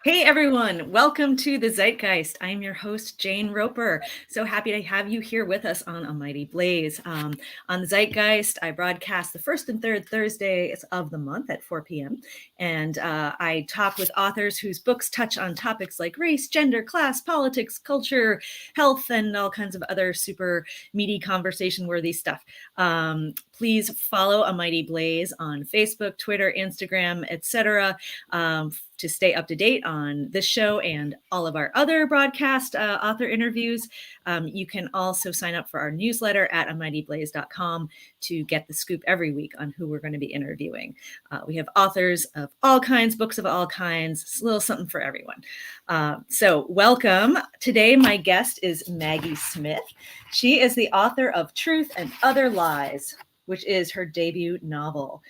Hey everyone, welcome to the Zeitgeist. I'm your host, Jane Roper. So happy to have you here with us on A Mighty Blaze. On the Zeitgeist, I broadcast the first and third Thursdays of the month at 4 p.m. And I talk with authors whose books touch on topics like race, gender, class, politics, culture, health, and all kinds of other super meaty conversation-worthy stuff. Please follow A Mighty Blaze on Facebook, Twitter, Instagram, etc. To stay up to date on this show and all of our other broadcast author interviews. You can also sign up for our newsletter at amightyblaze.com to get the scoop every week on who we're going to be interviewing. We have authors of all kinds, books of all kinds, a little something for everyone. So welcome. Today, my guest is Maggie Smith. She is the author of Truth and Other Lies, which is her debut novel.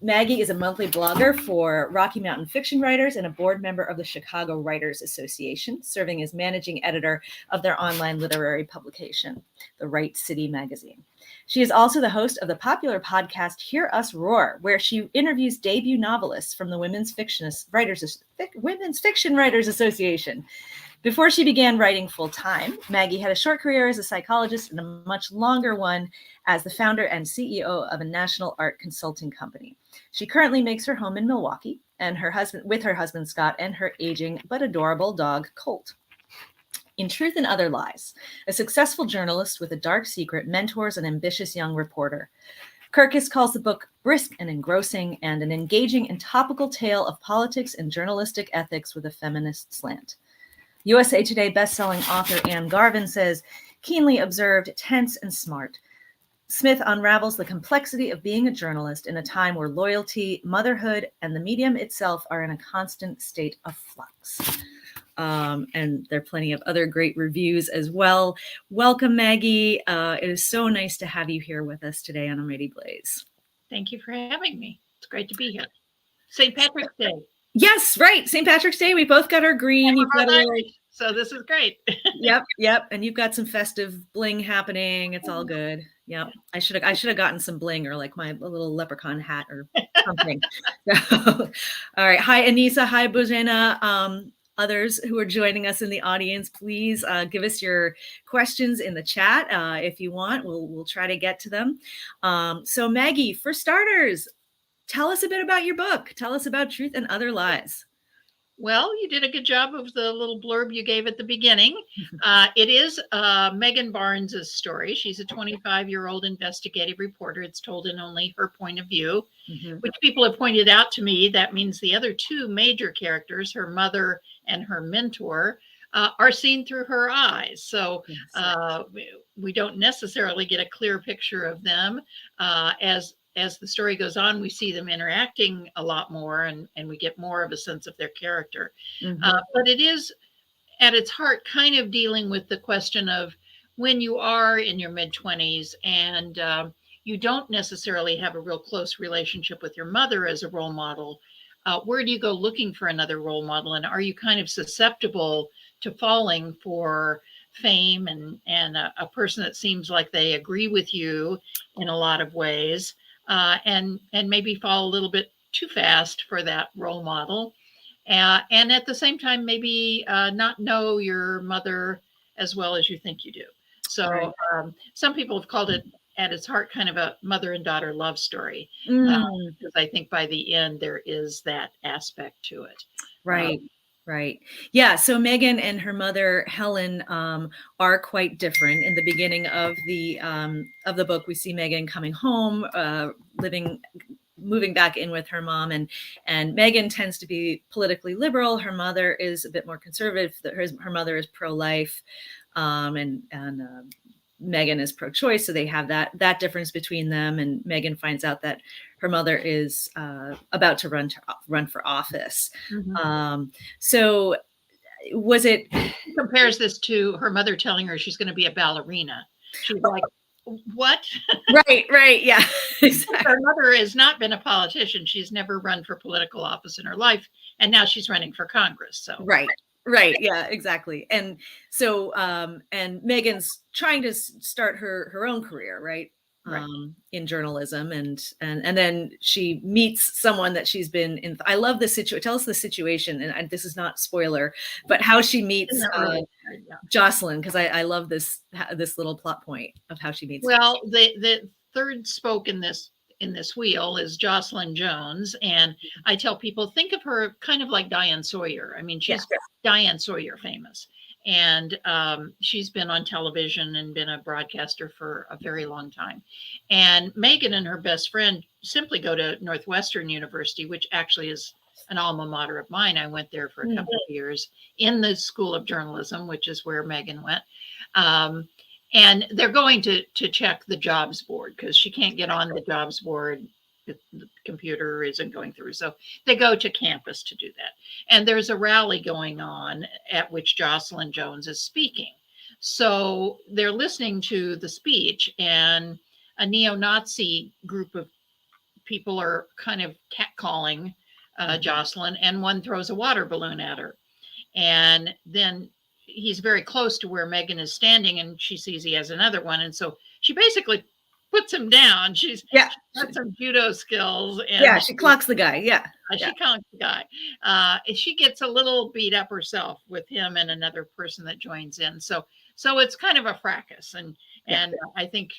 Maggie is a monthly blogger for Rocky Mountain Fiction Writers and a board member of the Chicago Writers Association, serving as managing editor of their online literary publication, The Right City magazine. She is also the host of the popular podcast Hear Us Roar, where she interviews debut novelists from the Women's Fiction Writers Association. Before she began writing full-time, Maggie had a short career as a psychologist and a much longer one as the founder and CEO of a national art consulting company. She currently makes her home in Milwaukee and with her husband Scott and her aging but adorable dog Colt. In Truth and Other Lies, a successful journalist with a dark secret mentors an ambitious young reporter. Kirkus calls the book brisk and engrossing and an engaging and topical tale of politics and journalistic ethics with a feminist slant. USA Today bestselling author Anne Garvin says, keenly observed, tense, and smart. Smith unravels the complexity of being a journalist in a time where loyalty, motherhood, and the medium itself are in a constant state of flux. And there are plenty of other great reviews as well. Welcome, Maggie. It is so nice to have you here with us today on A Mighty Blaze. Thank you for having me. It's great to be here. St. Patrick's Day. Yes, right. St. Patrick's Day. We both got our green. You've got so this is great. Yep. And you've got some festive bling happening. It's all good. Yep. I should have gotten some bling or like my little leprechaun hat or something. So, all right. Hi, Anissa. Hi, Bojana. Others who are joining us in the audience, please give us your questions in the chat if you want. We'll try to get to them. So Maggie, for starters, tell us a bit about your book. Tell us about Truth and Other Lies. Well, you did a good job of the little blurb you gave at the beginning. It is Megan Barnes's story. She's a 25-year-old investigative reporter. It's told in only her point of view, which people have pointed out to me. That means the other two major characters, her mother and her mentor, are seen through her eyes. So we don't necessarily get a clear picture of them. As the story goes on, we see them interacting a lot more and we get more of a sense of their character. But it is, at its heart, kind of dealing with the question of when you are in your mid-20s and you don't necessarily have a real close relationship with your mother as a role model, where do you go looking for another role model? And are you kind of susceptible to falling for fame and a person that seems like they agree with you in a lot of ways? And maybe fall a little bit too fast for that role model. And at the same time, maybe not know your mother as well as you think you do. So some people have called it at its heart kind of a mother and daughter love story. Because I think by the end, there is that aspect to it. Right. Yeah. So Megan and her mother, Helen, are quite different. In the beginning of the book, we see Megan coming home, moving back in with her mom, and Megan tends to be politically liberal. Her mother is a bit more conservative. Her mother is pro-life, and Megan is pro-choice. So they have that difference between them. And Megan finds out that her mother is about to run for office. So was it? She compares this to her mother telling her she's going to be a ballerina. She's like, what? Right. Yeah. Exactly. Her mother has not been a politician. She's never run for political office in her life. And now she's running for Congress. So Right. Yeah, exactly. And so, and Megan's trying to start her own career, right? in journalism, and then she meets someone that she's been in. I love the situation. Tell us the situation, and this is not spoiler, but how she meets Jocelyn, because I love this little plot point of how she meets. Well, the third spoke in this wheel is Jocelyn Jones, and I tell people, think of her kind of like Diane Sawyer. I mean, she's Diane Sawyer famous, and she's been on television and been a broadcaster for a very long time. And Megan and her best friend simply go to Northwestern University, which actually is an alma mater of mine. I went there for a couple of years in the School of Journalism, which is where Megan went. And they're going to check the jobs board because she can't get on the jobs board. The computer isn't going through. So they go to campus to do that. And there's a rally going on at which Jocelyn Jones is speaking. So they're listening to the speech, and a neo-Nazi group of people are kind of catcalling Jocelyn, and one throws a water balloon at her. And then he's very close to where Megan is standing, and she sees he has another one. And so she basically puts him down. She's got some judo skills. And she clocks the guy. She clocks the guy. She gets a little beat up herself with him and another person that joins in. So it's kind of a fracas. And I think,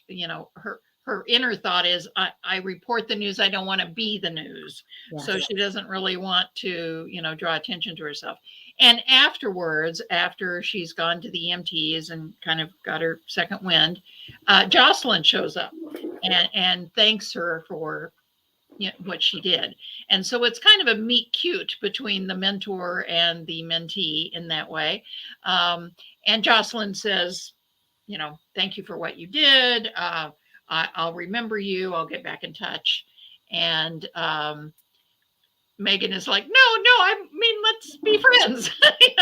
her inner thought is, I report the news. I don't want to be the news. So she doesn't really want to, draw attention to herself. And afterwards, after she's gone to the EMTs and kind of got her second wind, Jocelyn shows up and thanks her for what she did. And so it's kind of a meet cute between the mentor and the mentee in that way. And Jocelyn says, thank you for what you did. I'll remember you. I'll get back in touch. And Megan is like, no, I mean, let's be friends.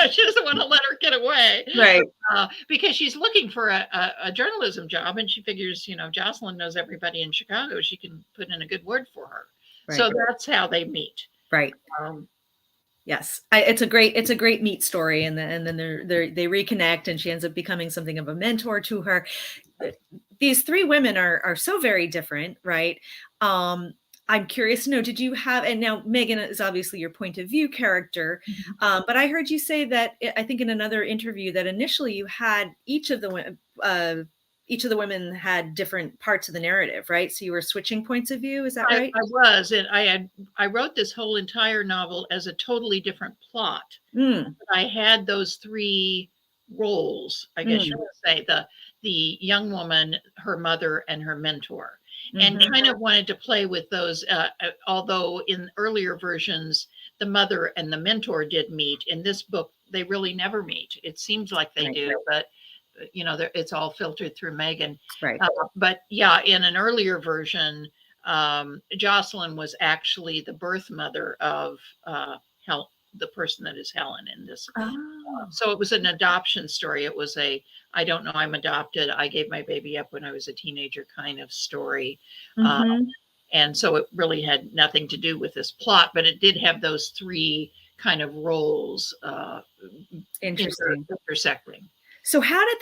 She doesn't want to let her get away. Right. Because she's looking for a journalism job, and she figures, Jocelyn knows everybody in Chicago. She can put in a good word for her. Right. So that's how they meet. Right. Yes, it's a great meet story, and then they reconnect, and she ends up becoming something of a mentor to her. These three women are so very different, right? I'm curious to know, did you have, and now Megan is obviously your point of view character, but I heard you say that, I think in another interview, that initially you had each of the women had different parts of the narrative, right? So you were switching points of view, is that right? I was, and I wrote this whole entire novel as a totally different plot. I had those three roles, I guess you would say, the young woman, her mother, and her mentor. And kind of wanted to play with those, although in earlier versions, the mother and the mentor did meet. In this book, they really never meet. It seems like they do, but it's all filtered through Megan. Right. But yeah, in an earlier version, Jocelyn was actually the birth mother of the person that is Helen in this. So it was an adoption story. It was I don't know, I'm adopted. I gave my baby up when I was a teenager kind of story. And so it really had nothing to do with this plot, but it did have those three kind of roles intersecting. So how did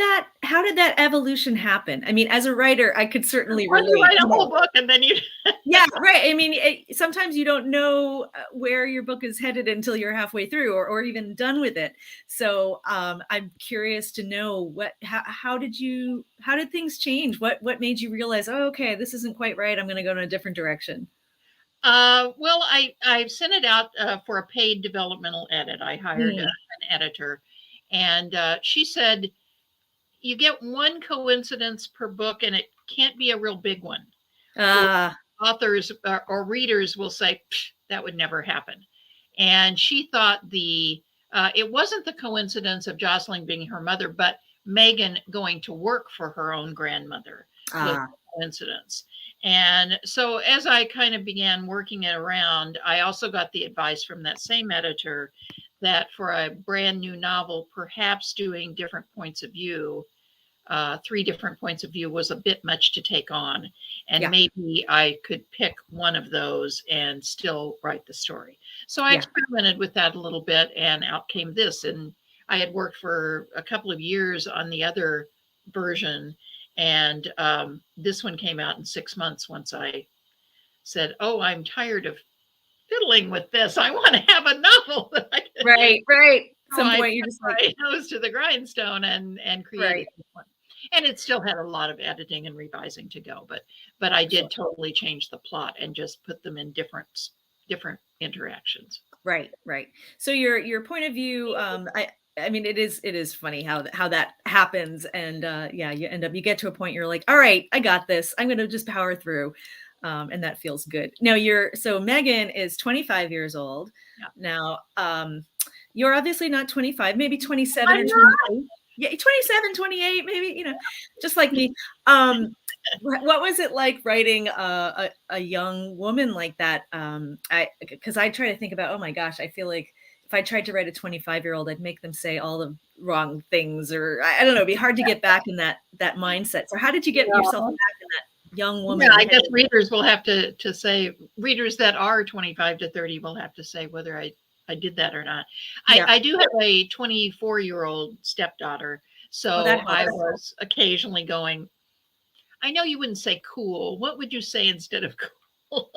that evolution happen? I mean, as a writer, I could certainly relate. You write a whole book and then you. Yeah, right. I mean, sometimes you don't know where your book is headed until you're halfway through or even done with it. So I'm curious to know how did things change? What made you realize, oh, okay, this isn't quite right. I'm going to go in a different direction. Well, I sent it out for a paid developmental edit. I hired an editor. And she said, you get one coincidence per book, and it can't be a real big one. Authors or readers will say, that would never happen. And she thought it wasn't the coincidence of Jocelyn being her mother, but Megan going to work for her own grandmother was a coincidence. And so as I kind of began working it around, I also got the advice from that same editor that for a brand new novel, perhaps doing different points of view, 3 different points of view was a bit much to take on. And maybe I could pick one of those and still write the story. So I experimented with that a little bit, and out came this. And I had worked for a couple of years on the other version. And this one came out in 6 months once I said, oh, I'm tired of fiddling with this. I want to have a novel that I can. Right. So Some I point you're put just like, my nose to the grindstone and created this one. And it still had a lot of editing and revising to go, but I did totally change the plot and just put them in different interactions. Right. So your point of view, I mean, it is funny how that happens, and you get to a point you're like, all right, I got this. I'm gonna just power through, and that feels good. Now so Megan is 25 years old. Yeah. Now, you're obviously not 25, maybe 27 I'm or not. 28. Yeah, 27, 28, maybe, just like me. What was it like writing a young woman like that? Because I try to think about, oh my gosh, I feel like if I tried to write a 25-year-old, I'd make them say all the wrong things, or I don't know, it'd be hard to get back in that mindset. So how did you get yourself back in that young woman? Yeah, I guess readers will have to say, readers that are 25 to 30 will have to say whether I did that or not. Yeah. I do have a 24-year-old stepdaughter, so I was occasionally going, I know you wouldn't say cool. What would you say instead of cool?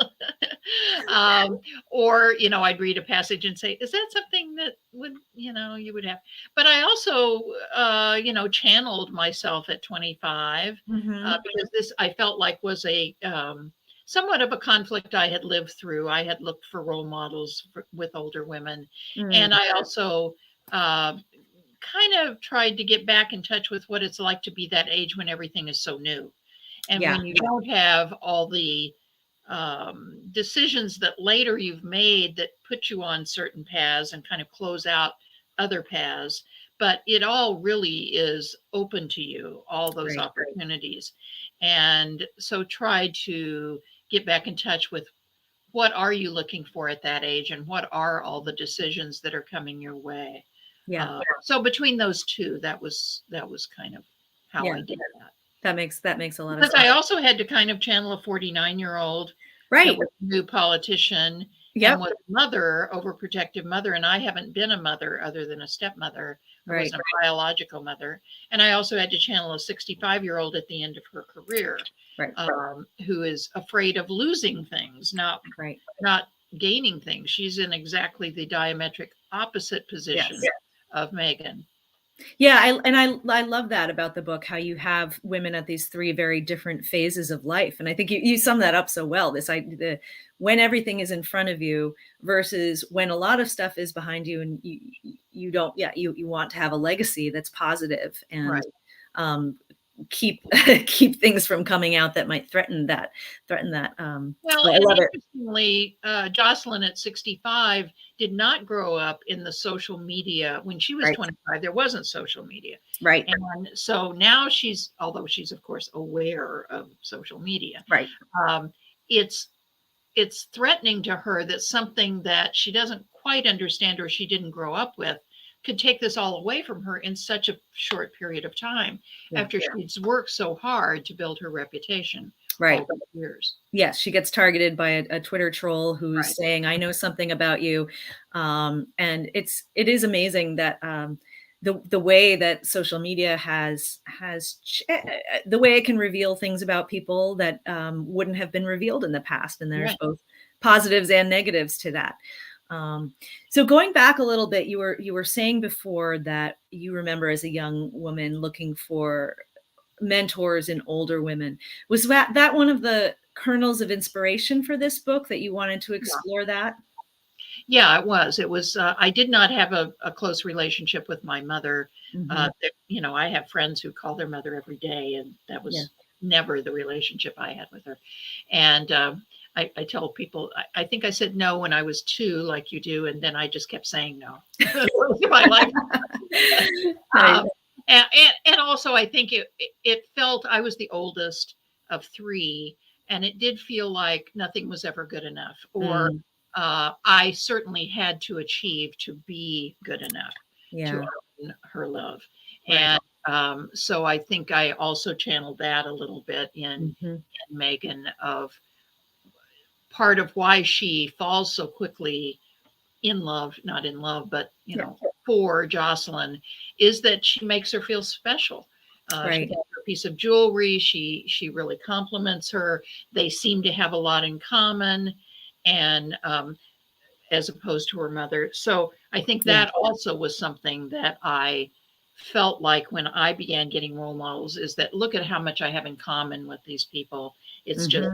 Or, I'd read a passage and say, is that something that would, you would have? But I also, channeled myself at 25 because this I felt like was a somewhat of a conflict I had lived through. I had looked for role models with older women. And I also kind of tried to get back in touch with what it's like to be that age when everything is so new. And when you don't have all the decisions that later you've made that put you on certain paths and kind of close out other paths, but it all really is open to you, all those opportunities. And so try to get back in touch with what are you looking for at that age and what are all the decisions that are coming your way. So between those two, that was kind of how I did that. That makes a lot of sense. sense. I also had to kind of channel a 49-year-old, right, new politician, and was a mother, overprotective mother, and I haven't been a mother other than a stepmother. I wasn't a biological mother, and I also had to channel a 65-year-old at the end of her career, who is afraid of losing things, not gaining things. She's in exactly the diametric opposite position of Megan. Yeah, I love that about the book, how you have women at these three very different phases of life, and I think you sum that up so well. This idea, when everything is in front of you versus when a lot of stuff is behind you, and you don't, you want to have a legacy that's positive and keep things from coming out that might threaten that. Well, I love interestingly, Jocelyn at 65 did not grow up in the social media. When she was 25, there wasn't social media. Right. And so now although she's of course aware of social media. Right. It's threatening to her that something that she doesn't quite understand or she didn't grow up with could take this all away from her in such a short period of time after she's worked so hard to build her reputation over the years. Yes, she gets targeted by a Twitter troll who's saying, I know something about you. And it is amazing that the way that social media has the way it can reveal things about people that wouldn't have been revealed in the past. And there's both positives and negatives to that. So going back a little bit, you were saying before that you remember as a young woman looking for mentors in older women. Was that one of the kernels of inspiration for this book, that you wanted to explore that? Yeah, it was. I did not have a close relationship with my mother. I have friends who call their mother every day, and that was never the relationship I had with her. And I tell people, I think I said no when I was 2, like you do, and then I just kept saying no. My life. And also, I think it felt I was the oldest of 3, and it did feel like nothing was ever good enough, or I certainly had to achieve to be good enough to earn her love. And so I think I also channeled that a little bit in Megan, of part of why she falls so quickly not in love, but for Jocelyn, is that she makes her feel special. She makes her piece of jewelry. She really compliments her. They seem to have a lot in common, and as opposed to her mother. So I think that also was something that I felt like when I began getting role models, is that look at how much I have in common with these people. It's just,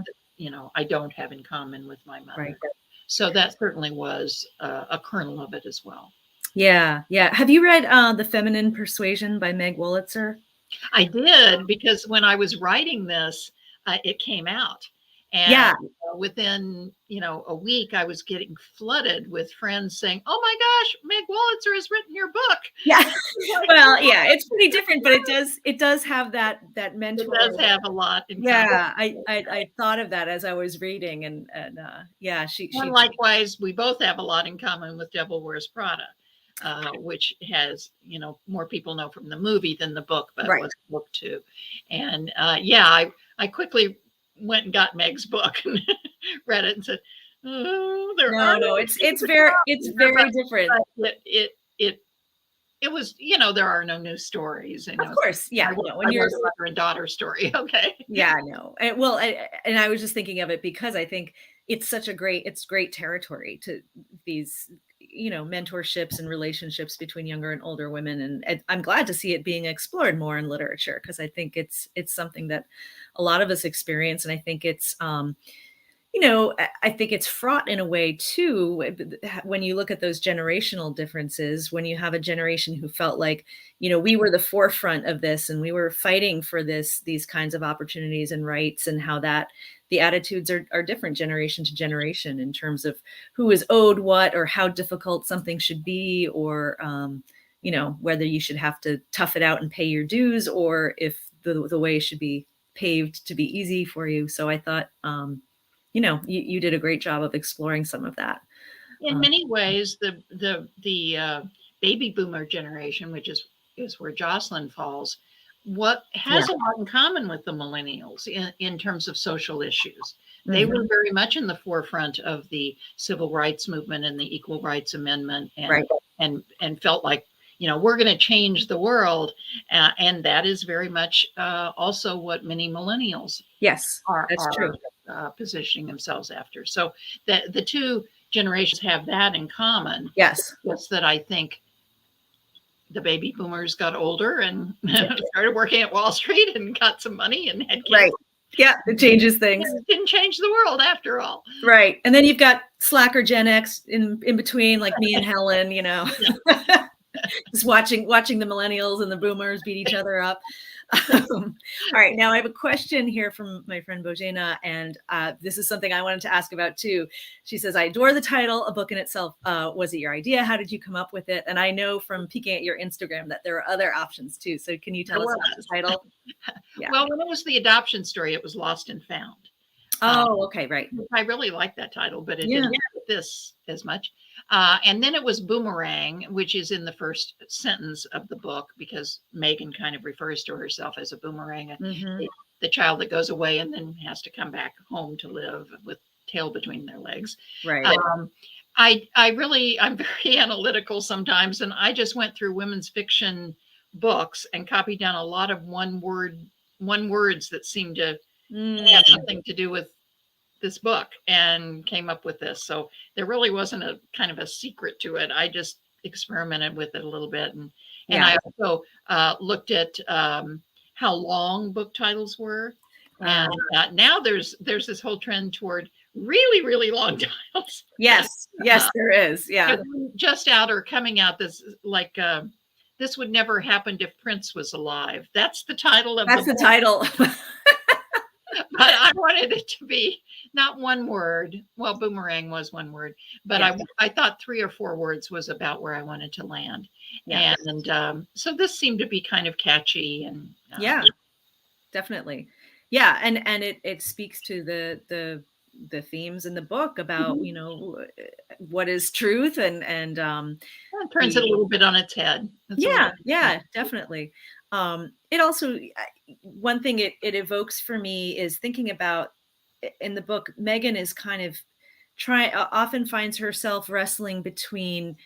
I don't have in common with my mother. Right. So that certainly was a kernel of it as well. Yeah. Have you read The Feminine Persuasion by Meg Wolitzer? I did, because when I was writing this, it came out. And within, a week, I was getting flooded with friends saying, "Oh my gosh, Meg Wolitzer has written your book." Yeah. Well, yeah, it's pretty different, but it does have that mentor. It does have a lot in common. Yeah, I thought of that as I was reading, and yeah, she likewise, we both have a lot in common with Devil Wears Prada. Which has, more people know from the movie than the book, but was book too. And I quickly went and got Meg's book and read it and said, "Oh, it's very different." It was, there are no new stories. Of course, yeah. When you're a mother and daughter story, okay. Yeah, no. And I was just thinking of it because I think it's great territory to these, mentorships and relationships between younger and older women. And I'm glad to see it being explored more in literature, because I think it's something that a lot of us experience. And I think it's, I think it's fraught in a way too, when you look at those generational differences, when you have a generation who felt like, we were the forefront of this and we were fighting for these kinds of opportunities and rights, and how that the attitudes are different generation to generation in terms of who is owed what, or how difficult something should be, or, whether you should have to tough it out and pay your dues, or if the way should be paved to be easy for you. So I thought, you did a great job of exploring some of that. In many ways, the baby boomer generation, which is where Jocelyn falls, what has a lot in common with the millennials in terms of social issues. They were very much in the forefront of the civil rights movement and the Equal Rights Amendment, and felt like, we're going to change the world. And that is very much also what many millennials are true. Positioning themselves after. So the two generations have that in common. Yes. Just that I think the baby boomers got older and started working at Wall Street and got some money and had kids. Right. Yeah, it changes things. It didn't change the world after all. Right. And then you've got slacker Gen X in between, like me and Helen, just watching the millennials and the boomers beat each other up. All right. Now I have a question here from my friend Bojana, and this is something I wanted to ask about too. She says, "I adore the title, a book in itself. Was it your idea? How did you come up with it?" And I know from peeking at your Instagram that there are other options too. So can you tell us about the title? Yeah. Well, when it was the adoption story, it was Lost and Found. Oh, okay. Right. I really liked that title, but it didn't fit this as much. And then it was Boomerang, which is in the first sentence of the book, because Megan kind of refers to herself as a boomerang, the child that goes away and then has to come back home to live with tail between their legs. Right. I'm very analytical sometimes, and I just went through women's fiction books and copied down a lot of one words that seemed to have something to do with this book, and came up with this. So there really wasn't a kind of a secret to it. I just experimented with it a little bit, and I also looked at how long book titles were, and now there's this whole trend toward really, really long titles. Yes, there is. Yeah, just out or coming out. This like this would never happen if Prince was alive. That's the title of the title. But I wanted it to be not one word. Well, boomerang was one word, but I thought 3 or 4 words was about where I wanted to land. Yeah. And so this seemed to be kind of catchy, and definitely. Yeah. And it speaks to the themes in the book about, what is truth, and it turns it a little bit on its head. Definitely. It also, one thing it evokes for me is thinking about, in the book, Megan is kind of often finds herself wrestling between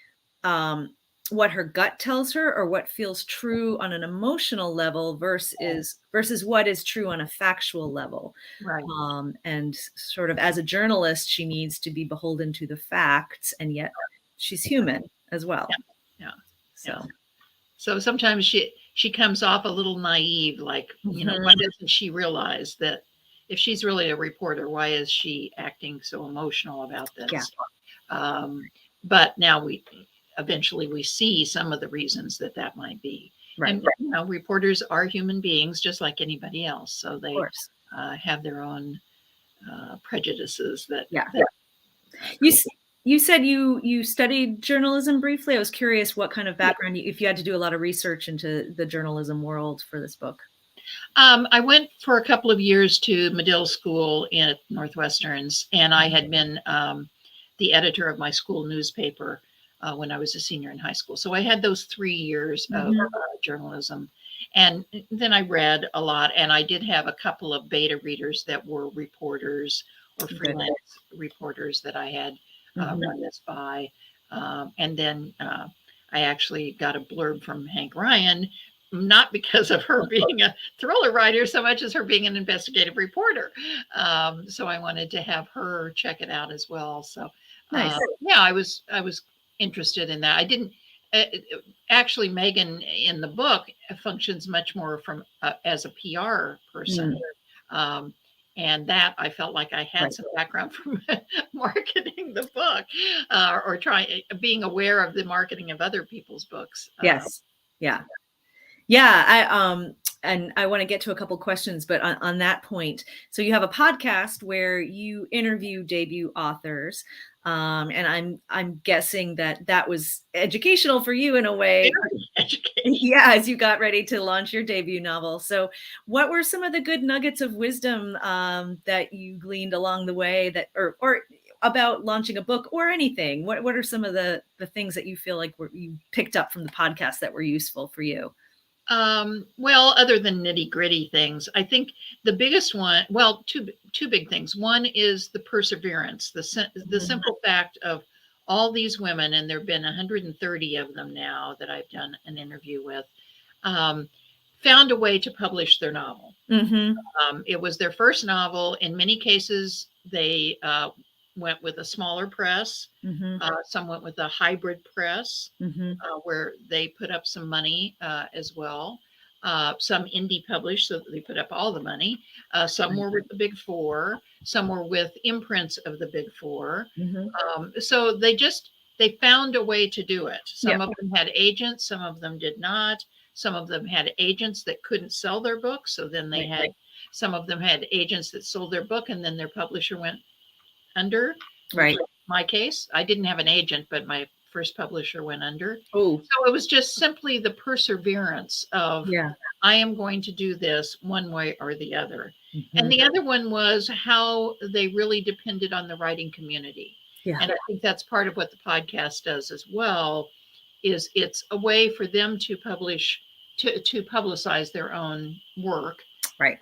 what her gut tells her or what feels true on an emotional level versus what is true on a factual level. Right. And sort of as a journalist, she needs to be beholden to the facts, and yet she's human as well. Yeah. So, so sometimes she comes off a little naive, like, why doesn't she realize that if she's really a reporter, why is she acting so emotional about this? Yeah. But now we eventually see some of the reasons that might be. Right. And reporters are human beings just like anybody else, so they have their own prejudices that you said you studied journalism briefly. I was curious what kind of background, if you had to do a lot of research into the journalism world for this book. I went for a couple of years to Medill School at Northwestern's, and I had been the editor of my school newspaper when I was a senior in high school. So I had those 3 years of journalism. And then I read a lot, and I did have a couple of beta readers that were reporters or freelance reporters that I had run this by. And then I actually got a blurb from Hank Ryan, not because of her being a thriller writer so much as her being an investigative reporter. So I wanted to have her check it out as well. So yeah, I was interested in that. I didn't actually, Megan in the book functions much more from as a PR person. And that I felt like I had some background from marketing the book or being aware of the marketing of other people's books. Yes. Yeah. And I want to get to a couple questions, but on that point, so you have a podcast where you interview debut authors, and I'm guessing that was educational for you in a way. Yeah, as you got ready to launch your debut novel. So, what were some of the good nuggets of wisdom that you gleaned along the way, that or about launching a book or anything? What are some of the things that you feel like you picked up from the podcast that were useful for you? Well, other than nitty gritty things, I think the biggest one, well, two big things. One is the perseverance, the simple fact of all these women, and there've been 130 of them now that I've done an interview with, found a way to publish their novel. It was their first novel. In many cases, they went with a smaller press. Some went with a hybrid press where they put up some money as well. Some indie published, so that they put up all the money. Some were with the big four. Some were with imprints of the big four. So they found a way to do it. Some of them had agents. Some of them did not. Some of them had agents that couldn't sell their books. So then they had, some of them had agents that sold their book, and then their publisher went under. Right. My case, I didn't have an agent, but my first publisher went under. So it was just simply the perseverance of, I am going to do this one way or the other. And the other one was how they really depended on the writing community. And I think that's part of what the podcast does as well, is it's a way for them to publish, to publicize their own work. Right.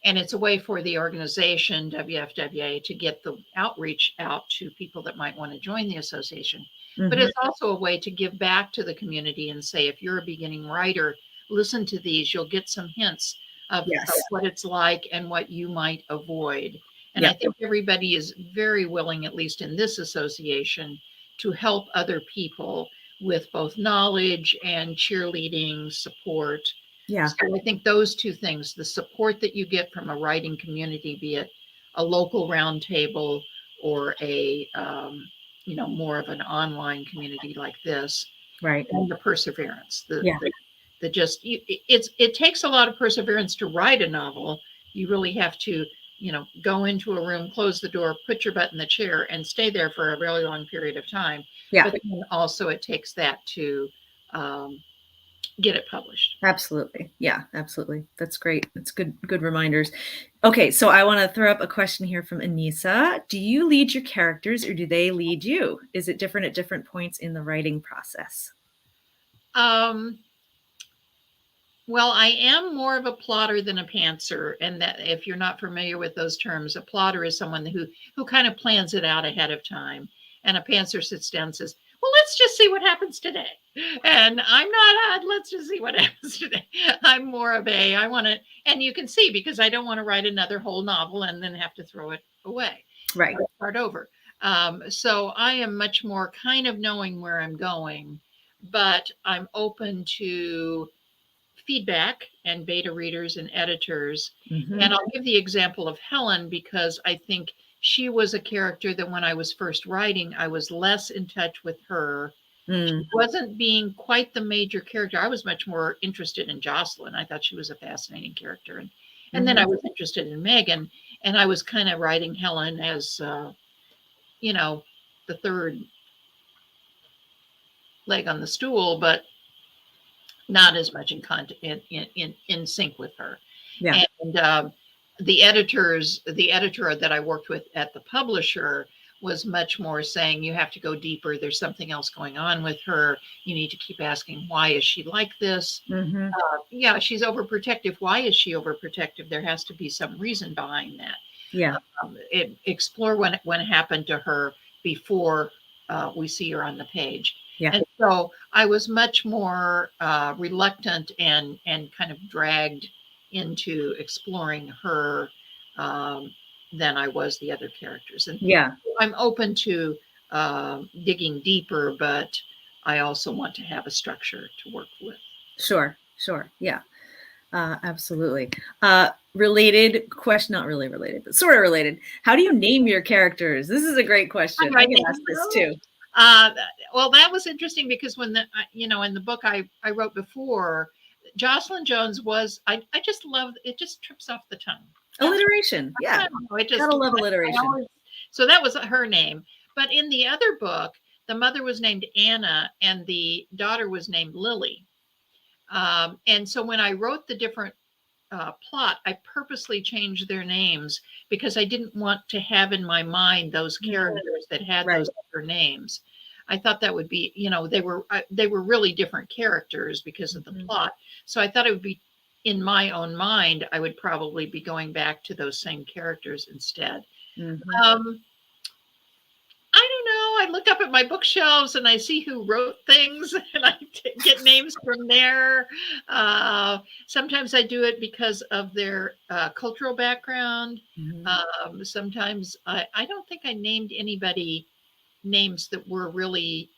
And it's a way for the organization, WFWA, to get the outreach out to people that might want to join the association. But it's also a way to give back to the community and say, if you're a beginning writer, listen to these. You'll get some hints of what it's like and what you might avoid. And I think everybody is very willing, at least in this association, to help other people with both knowledge and cheerleading support. So I think those two things, the support that you get from a writing community, be it a local roundtable or a, more of an online community like this, and the perseverance, it takes a lot of perseverance to write a novel. You really have to, go into a room, close the door, put your butt in the chair, and stay there for a really long period of time. But then also it takes that to get it published. Absolutely. Yeah, absolutely. That's great. That's good reminders. Okay, so I want to throw up a question here from Anissa. Do you lead your characters or do they lead you? Is it different at different points in the writing process? Well, I am more of a plotter than a pantser. And that, if you're not familiar with those terms, a plotter is someone who kind of plans it out ahead of time. And a pantser sits down and says, well, let's just see what happens today. And I'm not, let's just see what happens today. I'm more of I want to, and you can see, because I don't want to write another whole novel and then have to throw it away. Right. Start over. So I am much more kind of knowing where I'm going, but I'm open to feedback and beta readers and editors. Mm-hmm. And I'll give the example of Helen, because I think she was a character that when I was first writing, I was less in touch with her. She wasn't being quite the major character. I was much more interested in Jocelyn. I thought she was a fascinating character. And then I was interested in Megan, and I was kind of writing Helen as, you know, the third leg on the stool, but not as much in sync with her. Yeah. And the editor that I worked with at the publisher was much more saying, you have to go deeper. There's something else going on with her. You need to keep asking, why is she like this? Yeah, she's overprotective. Why is she overprotective? There has to be some reason behind that. Yeah. Explore when it happened to her before we see her on the page. Yeah. And so I was much more reluctant and kind of dragged into exploring her than I was the other characters. And yeah, I'm open to digging deeper, but I also want to have a structure to work with. Sure. Yeah, absolutely. Related question, not really related, but sort of related. How do you name your characters? This is a great question. I can ask this too. Well, that was interesting, because when in the book I wrote before, Jocelyn Jones was, I just love, it just trips off the tongue. Alliteration. Yeah. It just, gotta love alliteration. So that was her name. But in the other book, the mother was named Anna and the daughter was named Lily. And so when I wrote the different plot, I purposely changed their names because I didn't want to have in my mind those characters that had those other names. I thought that would be, they were really different characters because of the plot. So I thought it would be, in my own mind, I would probably be going back to those same characters instead. I don't know. I look up at my bookshelves and I see who wrote things and I get names from there. Sometimes I do it because of their cultural background. Sometimes I don't think I named anybody names that were really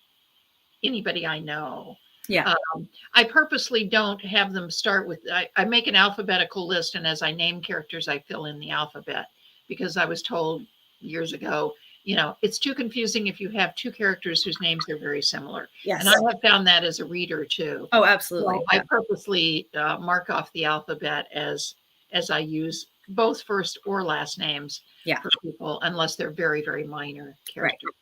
anybody I know. Yeah. I purposely don't have them start with, I make an alphabetical list, and as I name characters, I fill in the alphabet, because I was told years ago, it's too confusing if you have two characters whose names are very similar. Yes. And I have found that as a reader too. Oh, absolutely. So I purposely mark off the alphabet as I use both first or last names for people, unless they're very, very minor characters.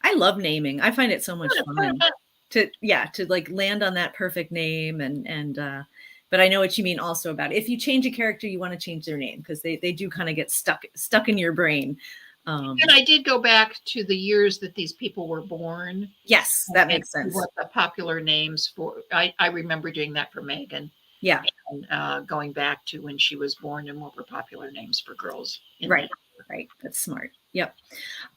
I love naming. I find it so much fun to like land on that perfect name but I know what you mean also about if you change a character, you want to change their name, because they do kind of get stuck in your brain. And I did go back to the years that these people were born. Yes, that makes sense. What the popular names for, I remember doing that for Megan. Yeah. And going back to when she was born and what were popular names for girls. Right. That's smart. Yep.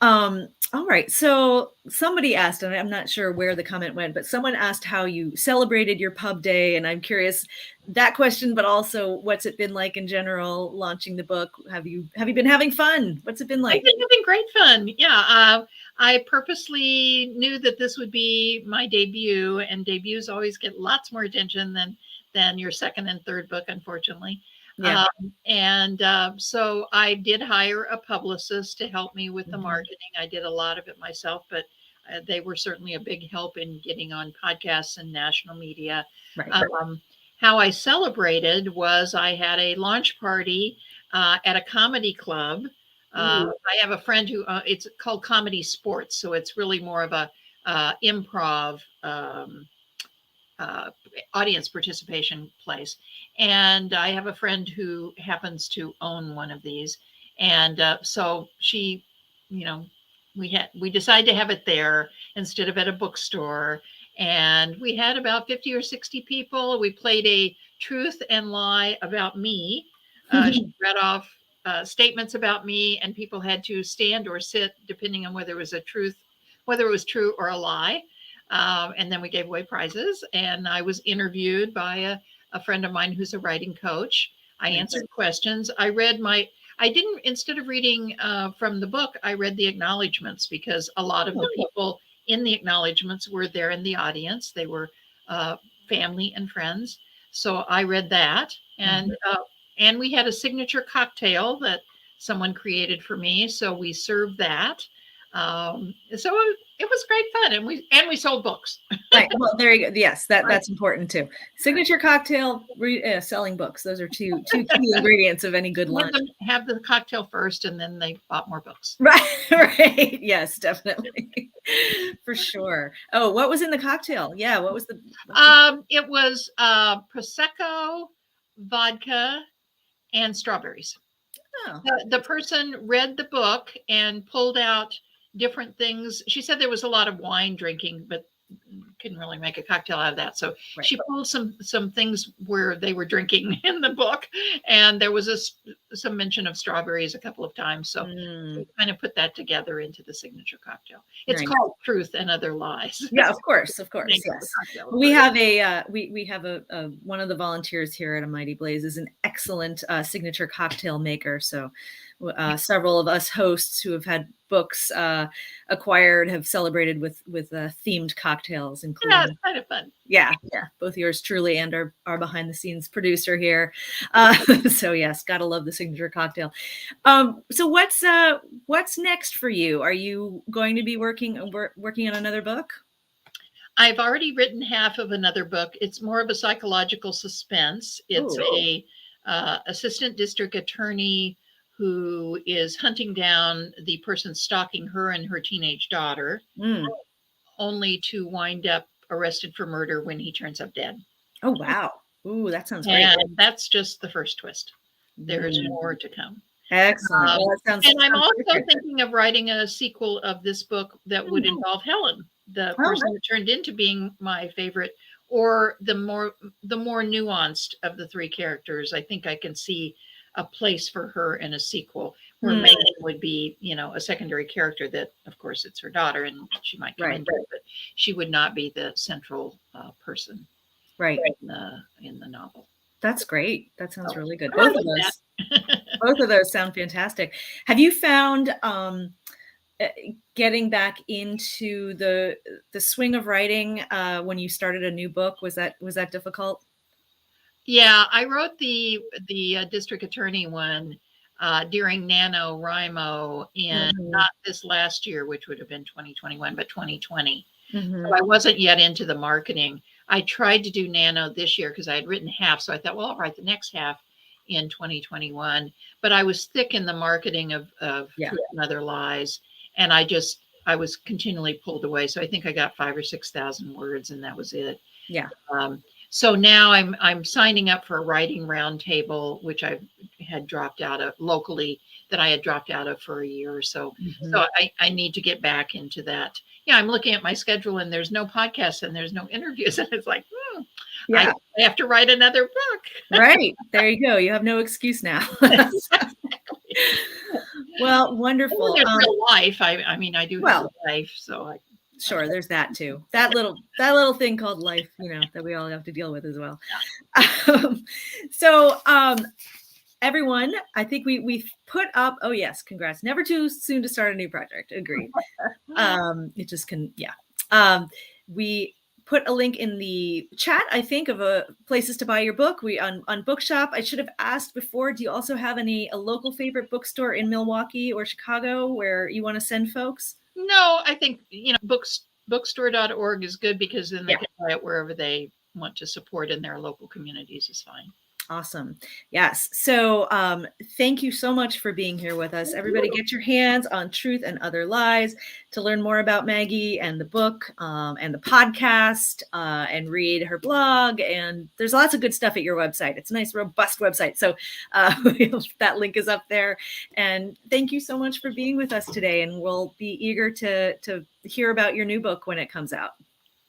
All right. So somebody asked, and I'm not sure where the comment went, but someone asked how you celebrated your pub day. And I'm curious that question, but also what's it been like in general launching the book? Have you been having fun? What's it been like? I've been having great fun. Yeah. I purposely knew that this would be my debut, and debuts always get lots more attention than your second and third book, unfortunately. Yeah. So I did hire a publicist to help me with the marketing. I did a lot of it myself, but they were certainly a big help in getting on podcasts and national media. Right. How I celebrated was I had a launch party at a comedy club. I have a friend who it's called Comedy Sports, so it's really more of a improv audience participation place. And I have a friend who happens to own one of these. And so she, we decided to have it there instead of at a bookstore. And we had about 50 or 60 people. We played a truth and lie about me. She read off statements about me, and people had to stand or sit depending on whether it was whether it was true or a lie. And then we gave away prizes. And I was interviewed by a friend of mine who's a writing coach. I answered questions. I didn't, instead of reading from the book, I read the acknowledgments, because a lot of the people in the acknowledgments were there in the audience. They were family and friends. So I read that. And we had a signature cocktail that someone created for me. So we served that. So it was great fun, and we sold books. Right. Well, there you go. Yes, that's important too. Signature cocktail, selling books. Those are two key ingredients of any good lunch. Have the cocktail first, and then they bought more books. Right. Right. Yes, definitely. For sure. Oh, what was in the cocktail? Yeah. What was the? It was Prosecco, vodka, and strawberries. Oh. The person read the book and pulled out different things. She said there was a lot of wine drinking, but couldn't really make a cocktail out of that. So she pulled some things where they were drinking in the book, and there was some mention of strawberries a couple of times. So we kind of put that together into the signature cocktail. It's called Truth and Other Lies. Yeah, of course. Yes. We have we have a one of the volunteers here at A Mighty Blaze is an excellent signature cocktail maker. So several of us hosts who have had books acquired have celebrated with themed cocktails, including. Yeah, it's kind of fun. Yeah, both yours truly and our behind the scenes producer here. So yes, gotta love the signature cocktail. So what's next for you? Are you going to be working on another book? I've already written half of another book. It's more of a psychological suspense. It's a assistant district attorney who is hunting down the person stalking her and her teenage daughter, only to wind up arrested for murder when he turns up dead. Oh, wow. Ooh, that sounds great. And that's just the first twist. There's more to come. Excellent. And I'm also thinking of writing a sequel of this book that would involve Helen, the person who turned into being my favorite, or the more nuanced of the three characters. I think I can see a place for her in a sequel where Megan would be, a secondary character that, of course, it's her daughter and she might come into it, but she would not be the central person in the novel. That's great. That sounds really good. Both of those. Both of those sound fantastic. Have you found getting back into the swing of writing when you started a new book? Was that difficult? Yeah, I wrote the district attorney one during NaNoWriMo in not this last year, which would have been 2021, but 2020. So I wasn't yet into the marketing. I tried to do Nano this year because I had written half. So I thought, well, I'll write the next half in 2021. But I was thick in the marketing of Truth and Other Lies. And I was continually pulled away. So I think I got 5,000 or 6,000 words, and that was it. Yeah. So now I'm signing up for a writing roundtable, which I had dropped out of locally, that I had dropped out of for a year or so. So I need to get back into that. Yeah, I'm looking at my schedule and there's no podcasts and there's no interviews. And it's like, I have to write another book. Right. There you go. You have no excuse now. Well, wonderful. Real life. I mean, I do have a life, so sure, there's that too. That little thing called life, that we all have to deal with as well. So everyone, I think we've put up. Oh yes, congrats! Never too soon to start a new project. Agreed. It just can. Yeah. We put a link in the chat, I think, of places to buy your book. We on Bookshop. I should have asked before. Do you also have a local favorite bookstore in Milwaukee or Chicago where you want to send folks? No, I think, bookstore.org is good because then they can buy it wherever they want to support in their local communities is fine. Awesome. Yes. So thank you so much for being here with us. Everybody get your hands on Truth and Other Lies to learn more about Maggie and the book and the podcast and read her blog. And there's lots of good stuff at your website. It's a nice, robust website. So that link is up there. And thank you so much for being with us today. And we'll be eager to hear about your new book when it comes out.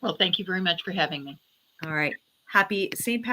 Well, thank you very much for having me. All right. Happy St. Patty's